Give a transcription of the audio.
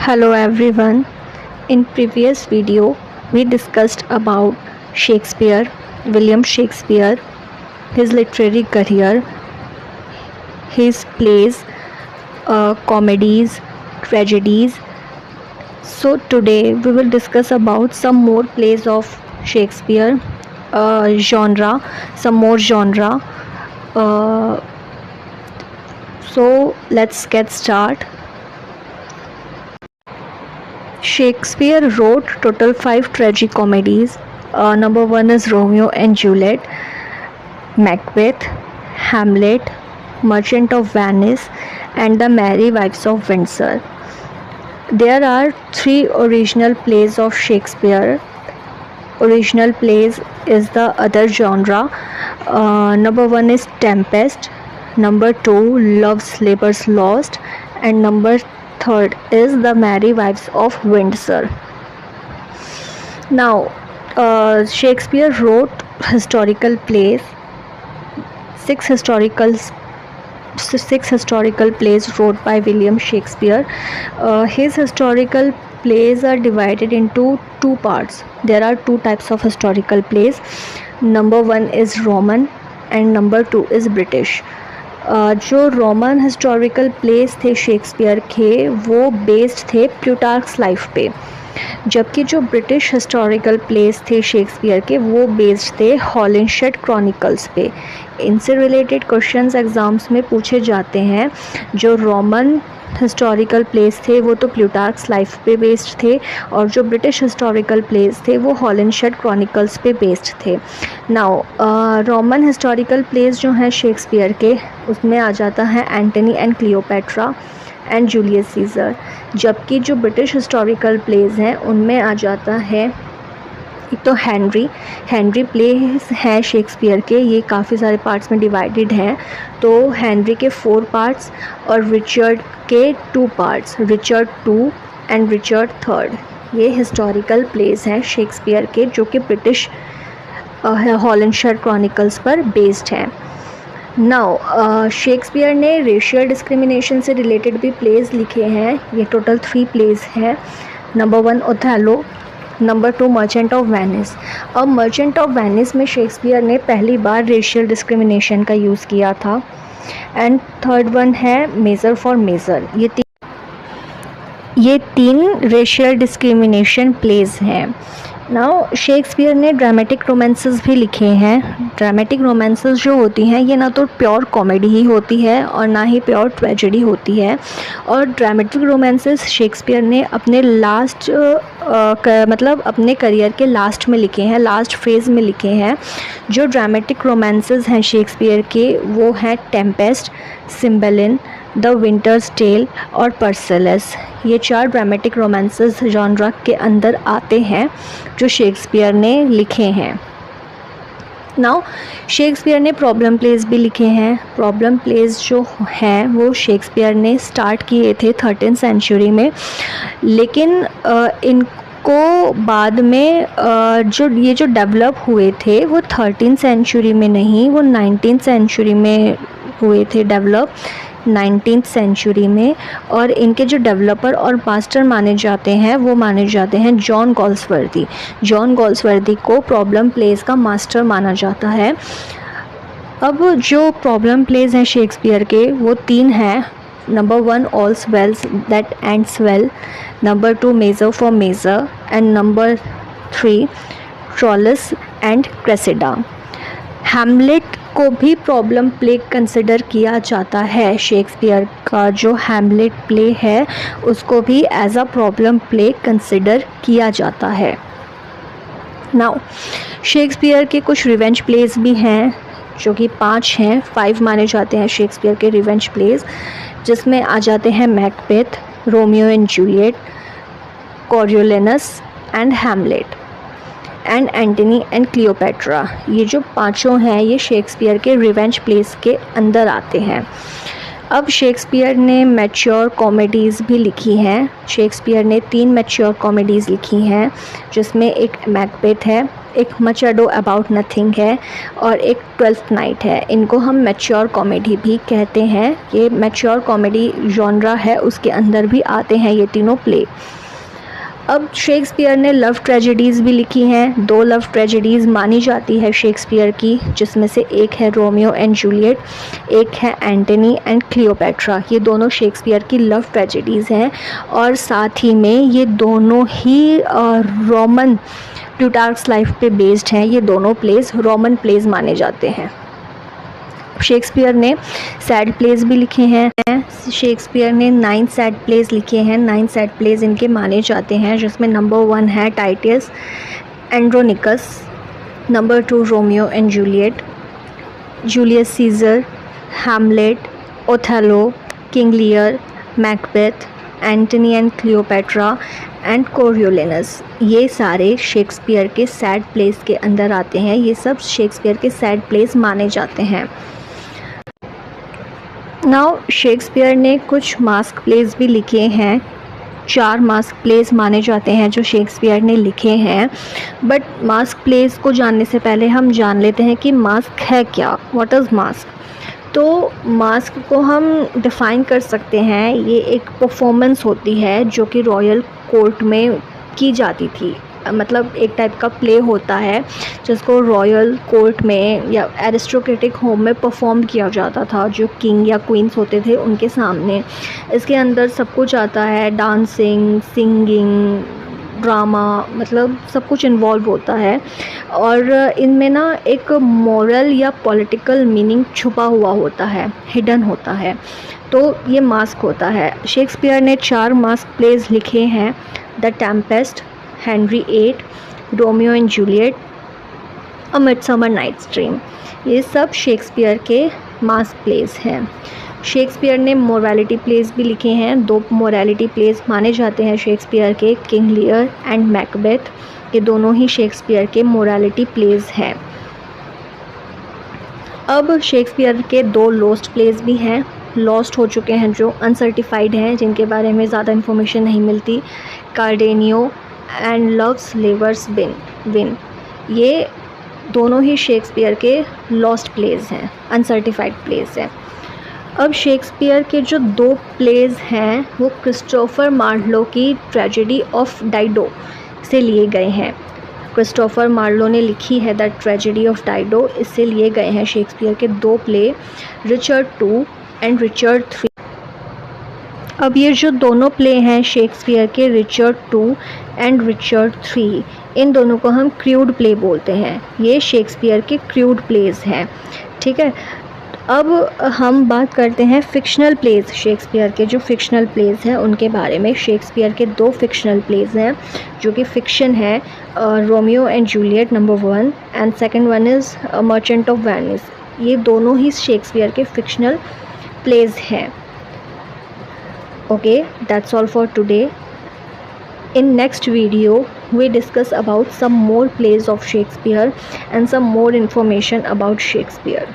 Hello everyone. In previous video we discussed about Shakespeare, William Shakespeare, his literary career, his plays, comedies, tragedies. So today we will discuss about some more plays of Shakespeare, genre, some more genre. Uh, so let's get started. Shakespeare wrote total 5 tragicomedies. Number 1 is Romeo and Juliet, Macbeth, Hamlet, Merchant of Venice, and The Merry Wives of Windsor. There are 3 original plays of Shakespeare. Original plays is the other genre. Number 1 is Tempest, number 2 Love's Labour's Lost, and number 3rd is The Merry Wives of Windsor. Now, Shakespeare wrote historical plays. Six historical plays wrote by William Shakespeare. His historical plays are divided into 2 parts. There are 2 types of historical plays. Number 1 is Roman and number 2 is British. जो Roman historical place थे Shakespeare के वो based थे प्लूटार्क्स life पे, जबकि जो British historical place थे Shakespeare के वो बेस्ड थे हॉलिंशेड क्रॉनिकल्स पे. इनसे रिलेटेड क्वेश्चंस एग्ज़ाम्स में पूछे जाते हैं. जो रोमन हिस्टोरिकल प्लेस थे वो तो प्लूटार्क्स लाइफ पे बेस्ड थे और जो ब्रिटिश हिस्टोरिकल प्लेस थे वो हॉलिंशेड क्रॉनिकल्स पे बेस्ड थे. नाउ रोमन हिस्टोरिकल प्लेस जो हैं शेक्सपियर के उसमें आ जाता है Antony and Cleopatra and Julius Caesar, जबकि जो ब्रिटिश हिस्टोरिकल प्लेस हैं उनमें आ जाता है एक तो हेनरी प्लेस हैं शेक्सपियर के. ये काफ़ी सारे पार्ट्स में डिवाइडेड हैं. तो हेनरी के 4 पार्ट्स और रिचर्ड के 2 parts, Richard 2 and Richard 3rd. ये हिस्टोरिकल प्लेस हैं शेक्सपियर के जो कि ब्रिटिश हॉलिंशेड क्रॉनिकल्स पर बेस्ड हैं. नाउ शेक्सपियर ने रेशियल डिस्क्रिमिनेशन से रिलेटेड भी प्लेस लिखे हैं. ये टोटल 3 प्लेस हैं. Number 1 Othello, number 2 merchant of Venice. अब मर्चेंट ऑफ वेनिस में शेक्सपियर ने पहली बार रेशियल डिस्क्रिमिनेशन का यूज़ किया था. एंड 3rd वन है मेज़र फॉर मेज़र. ये तीन रेशियल डिस्क्रिमिनेशन प्लेस हैं. नाउ शेक्सपियर ने ड्रामेटिक रोमांसेस भी लिखे हैं. ड्रामेटिक रोमांसेस जो होती हैं ये ना तो प्योर कॉमेडी ही होती है और ना ही प्योर ट्रेजेडी होती है. और ड्रामेटिक रोमांसेस शेक्सपियर ने अपने लास्ट मतलब अपने करियर के लास्ट में लिखे हैं, लास्ट फेज़ में लिखे हैं. जो ड्रामेटिक रोमांसेस हैं शेक्सपियर के वो हैं टेम्पेस्ट, सिम्बेलिन, द विंटर्स टेल और परसेलस. ये 4 ड्रामेटिक रोमांसेस जॉनरा के अंदर आते हैं जो शेक्सपियर ने लिखे हैं. नाउ शेक्सपियर ने प्रॉब्लम प्लेस भी लिखे हैं. प्रॉब्लम प्लेस जो हैं वो शेक्सपियर ने स्टार्ट किए थे 13th सेंचुरी में, लेकिन इनको बाद में जो डेवलप हुए थे वो 13th सेंचुरी में नहीं, वो 19th सेंचुरी में हुए थे डेवलप, 19th सेंचुरी में. और इनके जो डेवलपर और मास्टर माने जाते हैं वो माने जाते हैं जॉन गॉल्सवर्दी. जॉन गॉल्सवर्दी को प्रॉब्लम प्लेस का मास्टर माना जाता है. अब जो प्रॉब्लम प्लेस हैं शेक्सपियर के वो 3 हैं. Number 1 all's wells that ends well, number 2 measure for measure and number 3 Troilus and Cressida. Hamlet को भी प्रॉब्लम प्ले कंसिडर किया जाता है. शेक्सपियर का जो हैमलेट प्ले है उसको भी as a problem play consider किया जाता है. नाउ शेक्सपियर के कुछ रिवेंज प्लेस भी हैं जो कि 5 हैं, 5 माने जाते हैं शेक्सपियर के रिवेंज प्लेस, जिसमें आ जाते हैं Macbeth, Romeo and Juliet, Coriolanus and Hamlet and Antony and Cleopatra. ये जो 5 हैं ये शेक्सपियर के रिवेंज प्लेस के अंदर आते हैं. अब शेक्सपियर ने मैच्योर कॉमेडीज़ भी लिखी हैं. शेक्सपियर ने 3 मैच्योर कॉमेडीज़ लिखी हैं जिसमें एक मैकबेथ है, एक मच अडो अबाउट नथिंग है और एक ट्वेल्थ नाइट है। इनको हम मैच्योर कॉमेडी भी कहते हैं। ये मैच्योर कॉमेडी जॉनरा है, उसके अंदर भी आते हैं ये तीनों प्ले। अब शेक्सपियर ने लव ट्रेजेडीज़ भी लिखी हैं। 2 लव ट्रेजेडीज़ मानी जाती है शेक्सपियर की, जिसमें से एक है रोमियो एंड जूलियट, एक है एंटनी एंड क्लियोपेट्रा। ये दोनों शेक्सपियर की लव ट्रेजेडीज़ हैं और साथ ही में ये दोनों ही रोमन प्लूटार्क्स लाइफ पे बेस्ड हैं। ये दोनों प्लेस रोमन प्लेस माने जाते हैं। शेक्सपियर ने सैड प्लेस भी लिखे हैं। शेक्सपियर ने 9 सैड प्लेस लिखे हैं। 9 सैड प्लेस इनके माने जाते हैं, जिसमें नंबर 1 है Titus Andronicus, number 2 Romeo and Juliet, Julius Caesar, Hamlet, Othello, King Lear, Macbeth, Antony and Cleopatra and Coriolanus. ये सारे शेक्सपियर के सैड प्लेस के अंदर आते हैं। ये सब शेक्सपियर के सैड प्लेस माने जाते हैं। नाउ शेक्सपियर ने कुछ मास्क प्लेस भी लिखे हैं। 4 मास्क प्लेस माने जाते हैं जो शेक्सपियर ने लिखे हैं। बट मास्क प्लेस को जानने से पहले हम जान लेते हैं कि मास्क है क्या, व्हाट इज़ मास्क। तो मास्क को हम डिफ़ाइन कर सकते हैं, ये एक परफॉर्मेंस होती है जो कि रॉयल कोर्ट में की जाती थी। मतलब एक टाइप का प्ले होता है जिसको रॉयल कोर्ट में या एरिस्टोक्रेटिक होम में परफॉर्म किया जाता था, जो किंग या क्वींस होते थे उनके सामने। इसके अंदर सब कुछ आता है, डांसिंग, सिंगिंग, ड्रामा, मतलब सब कुछ इन्वॉल्व होता है। और इनमें ना एक मॉरल या पॉलिटिकल मीनिंग छुपा हुआ होता है, हिडन होता है। तो ये मास्क होता है। शेक्सपियर ने 4 मास्क प्लेस लिखे हैं, the Tempest, Henry VIII, Romeo and Juliet, a Midsummer Night's Dream. ये सब शेक्सपियर के मास्क प्लेस हैं। शेक्सपियर ने मोरालिटी प्लेस भी लिखे हैं। 2 मोरालिटी प्लेस माने जाते हैं शेक्सपियर के, किंग लियर एंड मैकबेथ। ये दोनों ही शेक्सपियर के मोरालिटी प्लेस हैं। अब शेक्सपियर के 2 लॉस्ट प्लेस भी हैं, लॉस्ट हो चुके हैं, जो अनसर्टिफाइड हैं, जिनके बारे में ज़्यादा इन्फॉर्मेशन नहीं मिलती। कार्डेनियो एंड लव्स लेवर्स विन, ये दोनों ही शेक्सपियर के लॉस्ट प्लेस हैं, अनसर्टिफाइड प्लेस हैं। अब शेक्सपियर के जो 2 प्लेस हैं वो क्रिस्टोफर मार्लो की ट्रेजेडी ऑफ डाइडो से लिए गए हैं। क्रिस्टोफर मार्लो ने लिखी है द ट्रेजेडी ऑफ डाइडो, इससे लिए गए हैं शेक्सपियर के 2 play, Richard II and Richard III। अब ये जो दोनों प्ले हैं शेक्सपियर के, Richard II and Richard III, इन दोनों को हम क्रूड प्ले बोलते हैं। ये शेक्सपियर के क्रूड प्लेस हैं, ठीक है। अब हम बात करते हैं फ़िक्शनल प्लेस शेक्सपियर के। जो फ़िक्शनल प्लेस हैं उनके बारे में, शेक्सपियर के 2 फ़िक्शनल प्लेस हैं जो कि फ़िक्शन है, Romeo and Juliet number 1 and second one is merchant of Venice. ये दोनों ही शेक्सपियर के फ़िक्शनल प्लेस हैं। Okay, that's all for today. In next video, we discuss about some more plays of Shakespeare and some more information about Shakespeare.